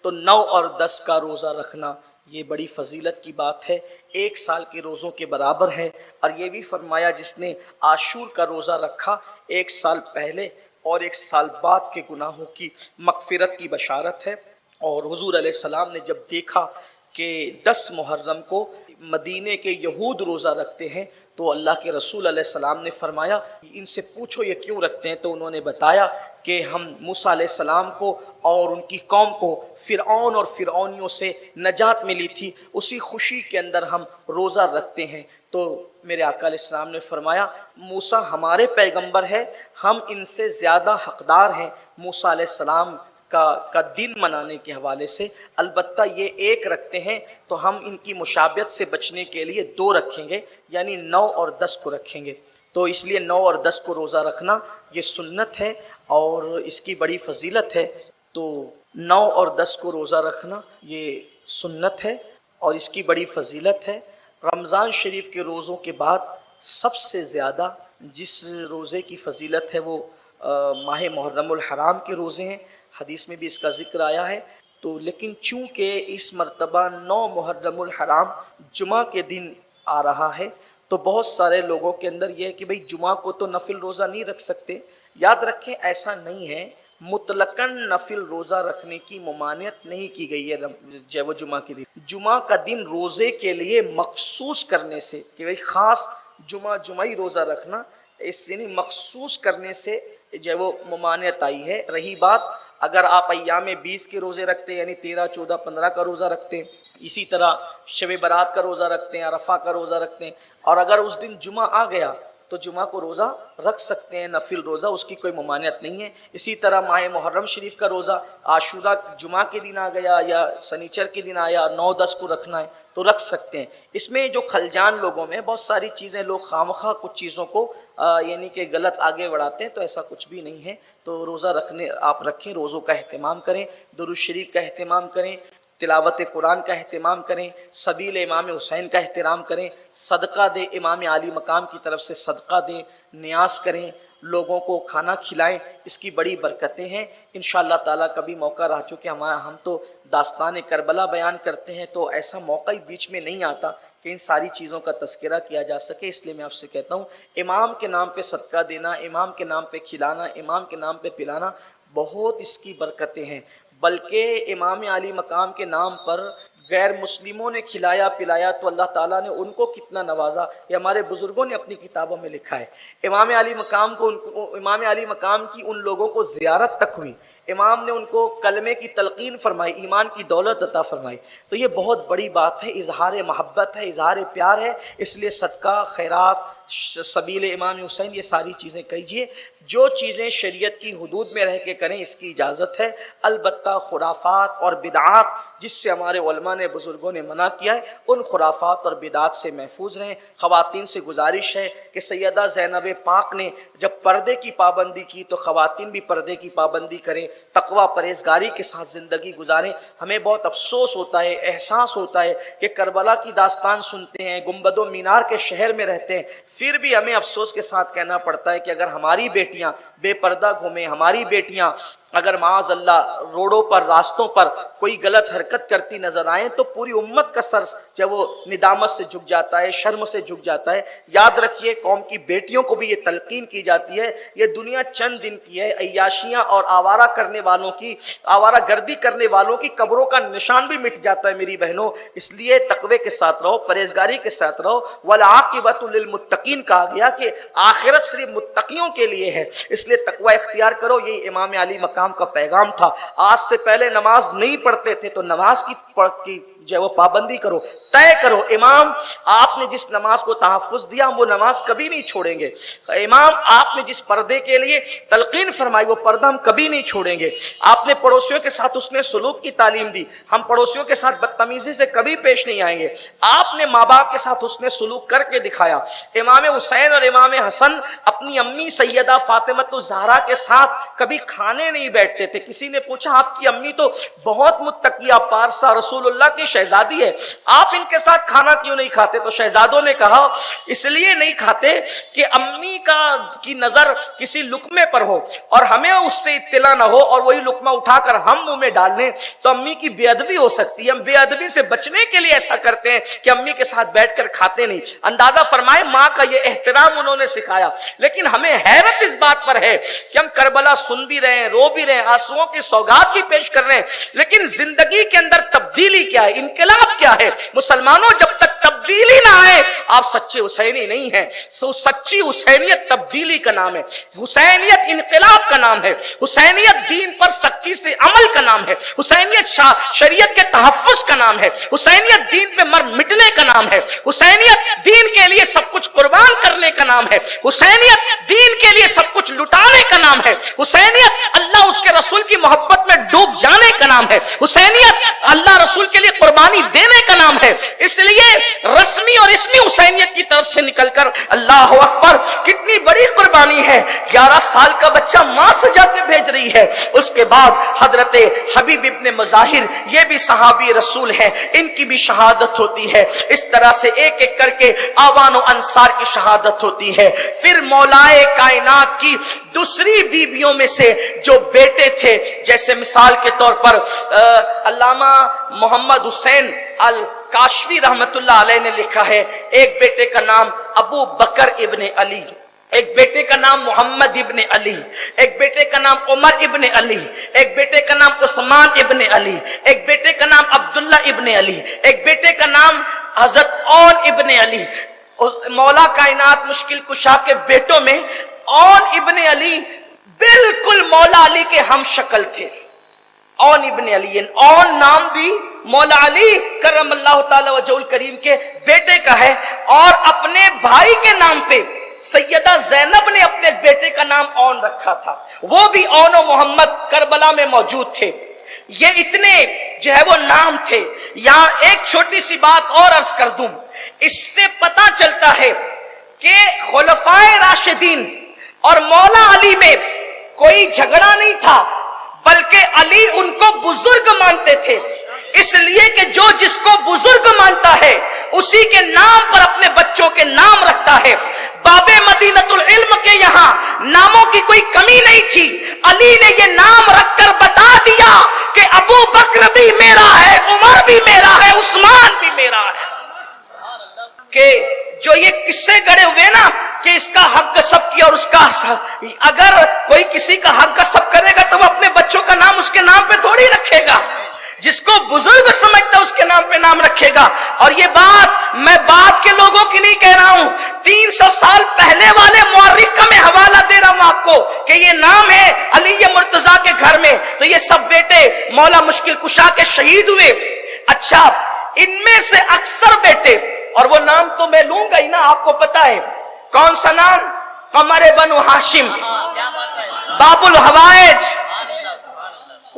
تو 9 اور 10 کا روزہ رکھنا یہ بڑی فضیلت کی بات ہے، 1 سال کے روزوں کے برابر ہے۔ اور یہ بھی فرمایا جس نے عاشور کا روزہ رکھا 1 سال پہلے اور 1 سال بعد کے گناہوں کی مغفرت کی بشارت ہے۔ اور حضور علیہ السلام نے جب دیکھا کہ 10 محرم کو مدینے کے یہود روزہ رکھتے ہیں تو اللہ کے رسول علیہ السلام نے فرمایا ان سے پوچھو یہ کیوں رکھتے ہیں، تو انہوں نے بتایا کہ ہم موسیٰ علیہ السلام کو اور ان کی قوم کو فرعون اور فرعونیوں سے نجات ملی تھی، اسی خوشی کے اندر ہم روزہ رکھتے ہیں۔ تو میرے آقا علیہ السلام نے فرمایا موسیٰ ہمارے پیغمبر ہے، ہم ان سے زیادہ حقدار ہیں موسیٰ علیہ السلام کا دن منانے کے حوالے سے، البتہ یہ 1 رکھتے ہیں تو ہم ان کی مشابہت سے بچنے کے لیے 2 رکھیں گے، یعنی 9 اور 10 کو رکھیں گے۔ تو اس لیے 9 اور 10 کو روزہ رکھنا یہ سنت ہے اور اس کی بڑی فضیلت ہے۔ تو 9 اور 10 کو روزہ رکھنا یہ سنت ہے اور اس کی بڑی فضیلت ہے۔ رمضان شریف کے روزوں کے بعد سب سے زیادہ جس روزے کی فضیلت ہے وہ ماہ محرم الحرام کے روزے ہیں، حدیث میں بھی اس کا ذکر آیا ہے۔ تو لیکن چونکہ اس مرتبہ 9 محرم الحرام جمعہ کے دن آ رہا ہے تو بہت سارے لوگوں کے اندر یہ ہے کہ بھئی جمعہ کو تو نفل روزہ نہیں رکھ سکتے۔ یاد رکھیں ایسا نہیں ہے، مطلقاً نفل روزہ رکھنے کی ممانعت نہیں کی گئی ہے وہ جمعہ کے دن۔ جمعہ کا دن روزے کے لیے مخصوص کرنے سے کہ بھئی خاص جمعہی روزہ رکھنا، اس یعنی مخصوص کرنے سے جو وہ ممانعت آئی ہے۔ رہی بات اگر آپ ایام 20 کے روزے رکھتے یعنی 13، 14، 15 کا روزہ رکھتے ہیں، اسی طرح شب برات کا روزہ رکھتے ہیں، عرفہ کا روزہ رکھتے ہیں، اور اگر اس دن جمعہ آ گیا تو جمعہ کو روزہ رکھ سکتے ہیں، نفل روزہ، اس کی کوئی ممانعت نہیں ہے۔ اسی طرح ماہ محرم شریف کا روزہ عاشورہ جمعہ کے دن آ گیا یا سنیچر کے دن آیا، 9، 10 کو رکھنا ہے تو رکھ سکتے ہیں۔ اس میں جو خلجان لوگوں میں بہت ساری چیزیں لوگ خواہ کچھ چیزوں کو یعنی کہ غلط آگے بڑھاتے ہیں، تو ایسا کچھ بھی نہیں ہے۔ تو روزہ رکھنے آپ رکھیں، روزوں کا اہتمام کریں، درود شریف کا اہتمام کریں، تلاوت قرآن کا اہتمام کریں، سبیل امام حسین کا احترام کریں، صدقہ دیں، امام عالی مقام کی طرف سے صدقہ دیں، نیاز کریں، لوگوں کو کھانا کھلائیں، اس کی بڑی برکتیں ہیں۔ انشاءاللہ تعالیٰ کبھی موقع رہا، چونکہ ہم تو داستان کربلا بیان کرتے ہیں تو ایسا موقع ہی بیچ میں نہیں آتا کہ ان ساری چیزوں کا تذکرہ کیا جا سکے، اس لیے میں آپ سے کہتا ہوں امام کے نام پہ صدقہ دینا، امام کے نام پہ کھلانا، امام کے نام پہ پلانا، بہت اس کی برکتیں ہیں۔ بلکہ امام علی مقام کے نام پر غیر مسلموں نے کھلایا پلایا تو اللہ تعالیٰ نے ان کو کتنا نوازا، یہ ہمارے بزرگوں نے اپنی کتابوں میں لکھا ہے۔ امام علی مقام کی ان لوگوں کو زیارت تک ہوئی، امام نے ان کو کلمے کی تلقین فرمائی، ایمان کی دولت عطا فرمائی، تو یہ بہت بڑی بات ہے، اظہار محبت ہے، اظہار پیار ہے۔ اس لیے صدقہ، خیرات، سبیل امام حسین، یہ ساری چیزیں کیجیے۔ جو چیزیں شریعت کی حدود میں رہ کے کریں اس کی اجازت ہے، البتہ خرافات اور بدعات جس سے ہمارے علماء نے بزرگوں نے منع کیا ہے ان خرافات اور بدعات سے محفوظ رہیں۔ خواتین سے گزارش ہے کہ سیدہ زینب پاک نے جب پردے کی پابندی کی تو خواتین بھی پردے کی پابندی کریں، تقوی پرہیزگاری کے ساتھ زندگی گزاریں۔ ہمیں بہت افسوس ہوتا ہے، احساس ہوتا ہے کہ کربلا کی داستان سنتے ہیں، گنبد و مینار کے شہر میں رہتے ہیں، پھر بھی ہمیں افسوس کے ساتھ کہنا پڑتا ہے کہ اگر ہماری بیٹیاں بے پردہ گھومیں، ہماری بیٹیاں اگر معاذ اللہ روڈوں پر، راستوں پر کوئی غلط حرکت کرتی نظر آئیں تو پوری امت کا سر جب وہ ندامت سے جھک جاتا ہے، شرم سے جھک جاتا ہے۔ یاد رکھیے قوم کی بیٹیوں کو بھی یہ تلقین کی جاتی ہے، یہ دنیا چند دن کی ہے، عیاشیاں اور آوارہ کرنے والوں کی، آوارہ گردی کرنے والوں کی قبروں کا نشان بھی مٹ جاتا ہے میری بہنوں۔ اس لیے تقوی کے ساتھ رہو، پرہیزگاری کے ساتھ رہو۔ والعاقبۃ للمتقین کہا گیا کہ آخرت صرف متقیوں کے لیے ہے، اس لیے تقوی اختیار کرو۔ یہی امام علی مقام کا پیغام تھا۔ آج سے پہلے نماز نہیں پڑھتے تھے تو نماز کی جو وہ پابندی کرو، طے کرو۔ امام آپ نے جس نماز کو تحفظ دیا ہم وہ نماز کبھی نہیں چھوڑیں گے۔ امام آپ نے جس پردے کے لیے تلقین فرمائی وہ پردہ ہم کبھی نہیں چھوڑیں گے۔ آپ نے پڑوسیوں کے ساتھ اس نے سلوک کی تعلیم دی، ہم پڑوسیوں کے ساتھ بدتمیزی سے کبھی پیش نہیں آئیں گے۔ آپ نے ماں باپ کے ساتھ اس نے سلوک کر کے دکھایا۔ امام حسین اور امام حسن اپنی امی سیدہ فاطمہ الزہرا کے ساتھ کبھی کھانے نہیں بیٹھتے تھے. کسی نے پوچھا آپ کی امی تو بہت متقیہ پارسا رسول اللہ کی شہزادی ہے, آپ ان کے ساتھ کھانا کیوں نہیں کھاتے؟ تو شہزادوں نے کہا اس لیے نہیں کھاتے کہ امی کی نظر کسی لقمے پر ہو اور ہمیں اس سے اطلاع نہ ہو اور وہی لقمہ اٹھا کر ہم منہ میں ڈال لیں تو امی کی بے ادبی ہو سکتی ہے. ہم بے ادبی سے بچنے کے لیے ایسا کرتے ہیں کہ امی کے ساتھ بیٹھ کر کھاتے نہیں. اندازہ فرمائے ماں کا یہ احترام انہوں نے سکھایا. لیکن ہمیں حیرت اس بات پر ہے کہ ہم کربلا سن بھی رہے ہیں, رو بھی رہے ہیں, آنسوؤں کی سوگات بھی پیش کر رہے ہیں, لیکن زندگی کے اندر تبدیلی کیا ہے, انقلاب کیا ہے؟ مسلمانوں جب تک تبدیلی نہ آئے آپ سچے حسینی نہیں ہیں. سچی حسینیت تبدیلی کا نام ہے, حسینیت انقلاب کا نام ہے, حسینیت دین پر سختی سے عمل کا نام ہے, حسینیت شریعت کے تحفظ کا نام ہے, حسینیت دین پہ مر مٹنے کا نام ہے, حسینیت دین کے لیے سب کچھ قربان کرنے کا نام ہے, حسینیت دین کے لیے سب کچھ لٹانے کا نام ہے, حسینیت اللہ اس کے رسول کی محبت میں ڈوب جانے کا نام ہے, حسینیت اللہ رسول کے لیے قربانی دینے کا نام ہے. اس لیے رسمی اور اسمی حسینیت کی طرف سے نکل کر اللہ اکبر کتنی بڑی قربانی ہے. 11 سال کا بچہ ماں سے جا کے بھیج رہی ہے. اس کے بعد حضرت حبیب ابن مظاہر یہ بھی صحابی رسول ہیں, ان کی بھی شہادت ہوتی ہے. اس طرح سے ایک ایک کر کے آوان و انصار کی شہادت ہوتی ہے. پھر مولائے کائنات کی دوسری بیویوں میں سے جو بیٹے تھے, جیسے مثال کے طور پر علامہ محمد حسین الکاشفی رحمت اللہ علیہ نے لکھا ہے, ایک بیٹے کا نام ابو بکر ابن علی, ایک بیٹے کا نام محمد ابن علی, ایک بیٹے کا نام عمر ابن علی, ایک بیٹے کا نام عثمان ابن علی, ایک بیٹے کا نام عبداللہ ابن علی, ایک بیٹے کا نام حضرت اون ابن علی. مولا کائنات مشکل کشا کے بیٹوں میں اون ابن علی بالکل مولا علی کے ہم شکل تھے. اون ابن علی, اون نام بھی مولا علی کرم اللہ تعالی وجہ الکریم کے بیٹے کا ہے, اور اپنے بھائی کے نام پہ سیدہ زینب نے اپنے بیٹے کا نام اون رکھا تھا. وہ بھی اون و محمد کربلا میں موجود تھے. یہ اتنے جو ہے وہ نام تھے. یہاں ایک چھوٹی سی بات اور عرض کر دوں, اس سے پتا چلتا ہے کہ خلفائے راشدین اور مولا علی میں کوئی جھگڑا نہیں تھا, بلکہ علی ان کو بزرگ مانتے تھے. اس لیے کہ جو جس کو بزرگ مانتا ہے اسی کے نام پر اپنے بچوں کے نام رکھتا ہے. باب مدینۃ العلم کے یہاں ناموں کی کوئی کمی نہیں تھی. علی نے یہ نام رکھ کر بتا دیا کہ ابو بکر بھی میرا ہے, عمر بھی میرا ہے, عثمان بھی میرا ہے. کہ جو یہ قصے گڑے ہوئے نا کہ اس کا حق غصب کیا اور اس کا, اگر کوئی کسی کا حق غصب کرے گا تو وہ اپنے بچوں کا نام اس کے نام پہ تھوڑی رکھے گا. جس کو بزرگ سمجھتا اس کے نام پہ نام رکھے گا. اور یہ بات میں بعد کے لوگوں کی نہیں کہہ رہا ہوں, 300 سال پہلے والے مورخ کا میں حوالہ دے رہا ہوں آپ کو کہ یہ نام ہے علی مرتضیٰ کے گھر میں. تو یہ سب بیٹے مولا مشکل کشا کے شہید ہوئے. اچھا, ان میں سے اکثر بیٹے, اور وہ نام تو میں لوں گا ہی نا, آپ کو پتا ہے کون سا نام, قمر بنو ہاشم, باب الحوائج,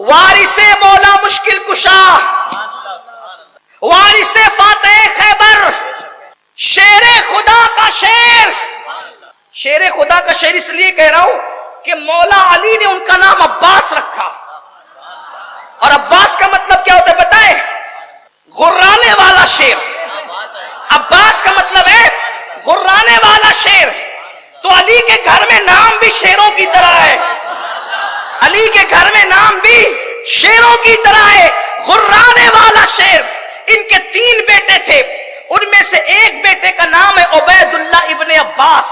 وارث مولا مشکل کشا, وارث فاتح خیبر, شیر خدا کا شیر. شیر خدا کا شیر اس لیے کہہ رہا ہوں کہ مولا علی نے ان کا نام عباس رکھا, اور عباس کا مطلب کیا ہوتا ہے بتائیں, غرانے والا شیر. عباس کا مطلب ہے غرانے والا شیر. تو علی کے گھر میں نام بھی شیروں کی طرح ہے, علی کے گھر میں نام بھی شیروں کی طرح ہے, غرانے والا شیر. ان کے 3 بیٹے تھے, ان میں سے ایک بیٹے کا نام ہے عبید اللہ ابن عباس.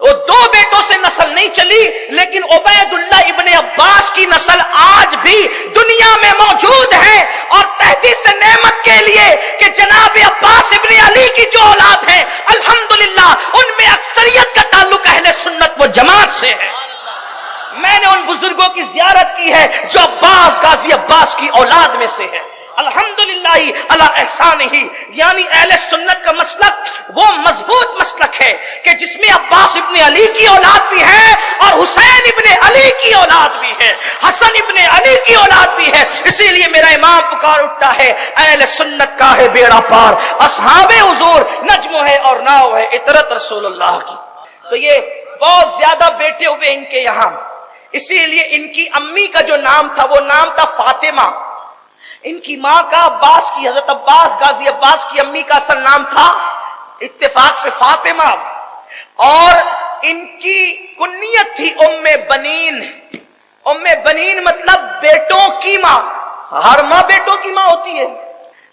وہ 2 بیٹوں سے نسل نہیں چلی, لیکن عبید اللہ ابن عباس کی نسل آج بھی دنیا میں موجود ہے. اور تحدیث نعمت کے لیے کہ جناب عباس ابن علی کی جو اولاد ہے الحمدللہ ان میں اکثریت کا تعلق اہل سنت و جماعت سے ہے. میں نے ان بزرگوں کی زیارت کی ہے جو عباس غازی عباس کی اولاد میں سے ہے. الحمدللہ علی احسان ہی. یعنی اہل سنت کا مسلک وہ مضبوط مسلک ہے کہ جس میں عباس ابن علی کی اولاد بھی ہے اور حسین ابن علی کی اولاد بھی ہے, حسن ابن علی کی اولاد بھی ہے. اسی لیے میرا امام پکار اٹھتا ہے, اہل سنت کا ہے بیڑا پار, اصحاب حضور نجم ہے اور ناؤ ہے عطرت رسول اللہ کی. تو یہ بہت زیادہ بیٹے ہوئے ان کے یہاں، اسی لیے ان کی امی کا جو نام تھا وہ نام تھا فاطمہ. ان کی ماں کا عباس کی، حضرت عباس غازی عباس کی امی کا اصل نام تھا اتفاق سے فاطمہ، اور ان کی کنیت تھی ام بنین. ام بنین مطلب بیٹوں کی ماں. ہر ماں بیٹوں کی ماں ہوتی ہے،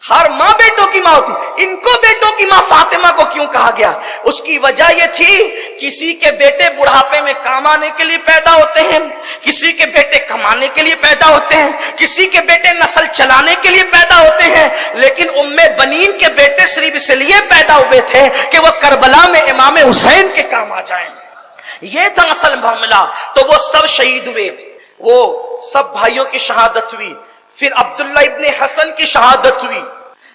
ہر ماں بیٹوں کی ماں ہوتی. ان کو بیٹوں کی ماں فاطمہ کو کیوں کہا گیا؟ اس کی وجہ یہ تھی کسی کے بیٹے بڑھاپے میں کام آنے کے لیے پیدا ہوتے ہیں، کسی کے بیٹے کمانے کے لیے پیدا ہوتے ہیں، کسی کے بیٹے نسل چلانے کے لیے پیدا ہوتے ہیں، لیکن ام بنین کے بیٹے صرف اس لیے پیدا ہوئے تھے کہ وہ کربلا میں امام حسین کے کام آ جائیں. یہ تھا اصل معاملہ. تو وہ سب شہید ہوئے، وہ سب بھائیوں کی شہادت ہوئی. پھر عبداللہ ابن حسن کی شہادت ہوئی،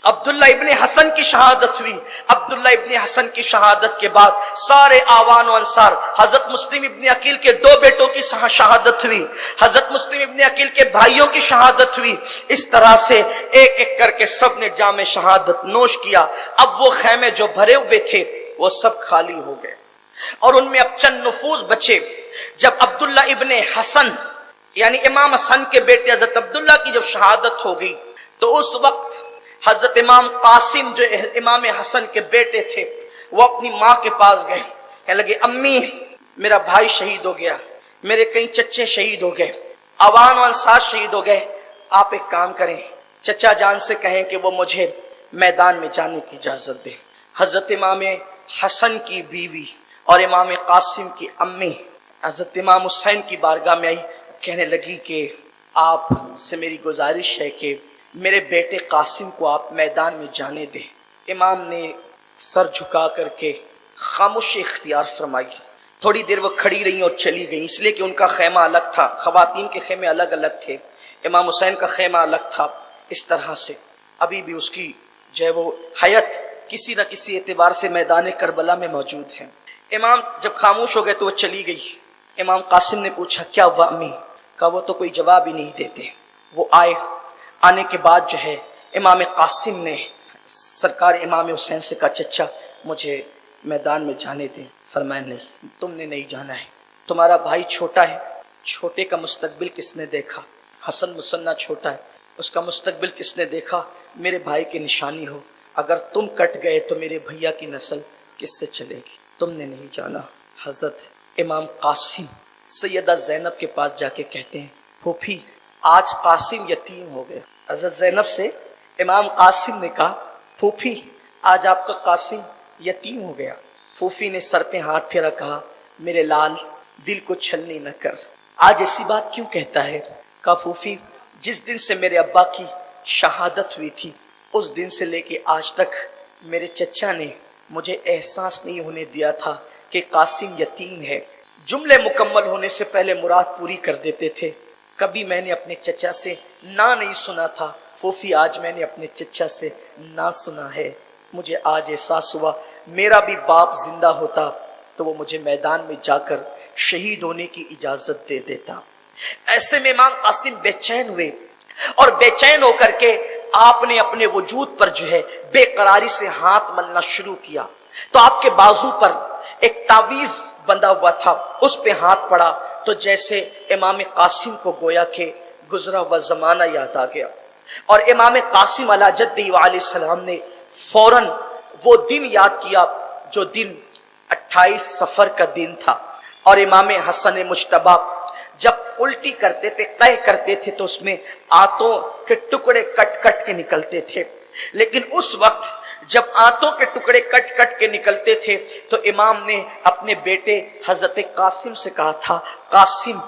عبداللہ ابن حسن کی شہادت ہوئی. عبداللہ ابن حسن کی شہادت کے بعد سارے آوان و انصار، حضرت مسلم ابن عقیل کے 2 بیٹوں کی شہادت ہوئی، حضرت مسلم ابن عقیل کے بھائیوں کی شہادت ہوئی. اس طرح سے ایک ایک کر کے سب نے جام شہادت نوش کیا. اب وہ خیمے جو بھرے ہوئے تھے وہ سب خالی ہو گئے، اور ان میں اب چند نفوس بچے. جب عبداللہ ابن حسن یعنی امام حسن کے بیٹے حضرت عبداللہ کی جب شہادت ہو گئی تو اس وقت حضرت امام قاسم جو امام حسن کے بیٹے تھے وہ اپنی ماں کے پاس گئے، کہنے لگے امی میرا بھائی شہید ہو گیا، میرے کئی چچے شہید ہو گئے، عوان و انصار شہید ہو گئے، آپ ایک کام کریں، چچا جان سے کہیں کہ وہ مجھے میدان میں جانے کی اجازت دیں. حضرت امام حسن کی بیوی اور امام قاسم کی امی حضرت امام حسین کی بارگاہ میں آئی، کہنے لگی کہ آپ سے میری گزارش ہے کہ میرے بیٹے قاسم کو آپ میدان میں جانے دیں. امام نے سر جھکا کر کے خاموشی اختیار فرمائی. تھوڑی دیر وہ کھڑی رہی اور چلی گئی، اس لیے کہ ان کا خیمہ الگ تھا، خواتین کے خیمے الگ الگ تھے، امام حسین کا خیمہ الگ تھا. اس طرح سے ابھی بھی اس کی جو ہے وہ حیات کسی نہ کسی اعتبار سے میدان کربلا میں موجود ہے. امام جب خاموش ہو گئے تو وہ چلی گئی. امام قاسم نے پوچھا کیا ہوا امی؟ کہا وہ تو کوئی جواب ہی نہیں دیتے. وہ آئے، آنے کے بعد جو ہے امام قاسم نے سرکار امام حسین سے کہا چچا مجھے میدان میں جانے دیں. فرمایا نہیں، تم نے نہیں جانا ہے، تمہارا بھائی چھوٹا ہے، چھوٹے کا مستقبل کس نے دیکھا؟ حسن مسنہ چھوٹا ہے، اس کا مستقبل کس نے دیکھا؟ میرے بھائی کی نشانی ہو، اگر تم کٹ گئے تو میرے بھیا کی نسل کس سے چلے گی؟ تم نے نہیں جانا. حضرت امام قاسم سیدہ زینب کے پاس جا کے کہتے ہیں پھوپھی آج قاسم یتیم ہو گیا. حضرت زینب سے امام قاسم نے کہا پھوپھی آج آپ کا قاسم یتیم ہو گیا. پھوپھی نے سر پہ ہاتھ پھیرا، کہا میرے لال دل کو چھلنی نہ کر، آج ایسی بات کیوں کہتا ہے؟ کہا پھوپھی جس دن سے میرے ابا کی شہادت ہوئی تھی اس دن سے لے کے آج تک میرے چچا نے مجھے احساس نہیں ہونے دیا تھا کہ قاسم یتیم ہے. جملے مکمل ہونے سے پہلے مراد پوری کر دیتے تھے. کبھی میں نے اپنے چچا سے نہ نہیں سنا تھا، پھوپھی آج میں نے اپنے چچا سے نہ سنا ہے. مجھے آج احساس ہوا میرا بھی باپ زندہ ہوتا تو وہ مجھے میدان میں جا کر شہید ہونے کی اجازت دے دیتا. ایسے میں امام قاسم بے چین ہوئے، اور بے چین ہو کر کے آپ نے اپنے وجود پر جو ہے بے قراری سے ہاتھ ملنا شروع کیا. تو آپ کے بازو پر ایک تعویذ بندھا ہوا تھا، اس پہ ہاتھ پڑا تو جیسے امام قاسم کو گویا کہ گزرا ہوا زمانہ یاد آ گیا. اور امام قاسم علیہ جدہ علیہ السلام نے فوراً وہ دن یاد کیا جو دن 28 صفر کا دن تھا. اور امام حسن مجتبی جب الٹی کرتے تھے، قے کرتے تھے تو اس میں آنتوں کے ٹکڑے کٹ کٹ کے نکلتے تھے. لیکن اس وقت جب آنتوں کے ٹکڑے کٹ کٹ کے نکلتے تھے تو امام نے اپنے بیٹے حضرت قاسم سے کہا تھا قاسم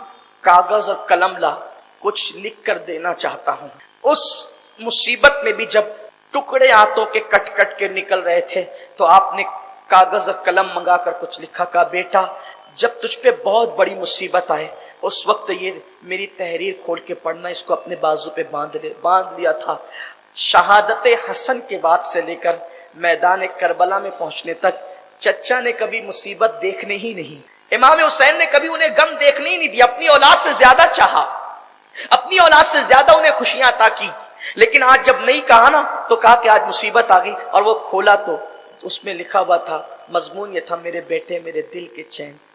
کاغذ اور قلم لا، کچھ لکھ کر دینا چاہتا ہوں. اس مصیبت میں بھی جب ٹکڑے آنتوں کے کٹ کٹ کے نکل رہے تھے تو آپ نے کاغذ اور قلم منگا کر کچھ لکھا. کہا بیٹا جب تجھ پہ بہت بڑی مصیبت آئے اس وقت یہ میری تحریر کھول کے پڑھنا، اس کو اپنے بازو پہ باندھ لیا تھا. شہادت حسن کے بعد سے لے کر میدان کربلا میں پہنچنے تک چچا نے کبھی مصیبت دیکھنے ہی نہیں، امام حسین نے کبھی انہیں غم دیکھنے ہی نہیں دیا. اپنی اولاد سے زیادہ چاہا، اپنی اولاد سے زیادہ انہیں خوشیاں عطا کی. لیکن آج جب نہیں کہا نا تو کہا کہ آج مصیبت آ گئی، اور وہ کھولا تو اس میں لکھا ہوا تھا، مضمون یہ تھا میرے بیٹے میرے دل کے چین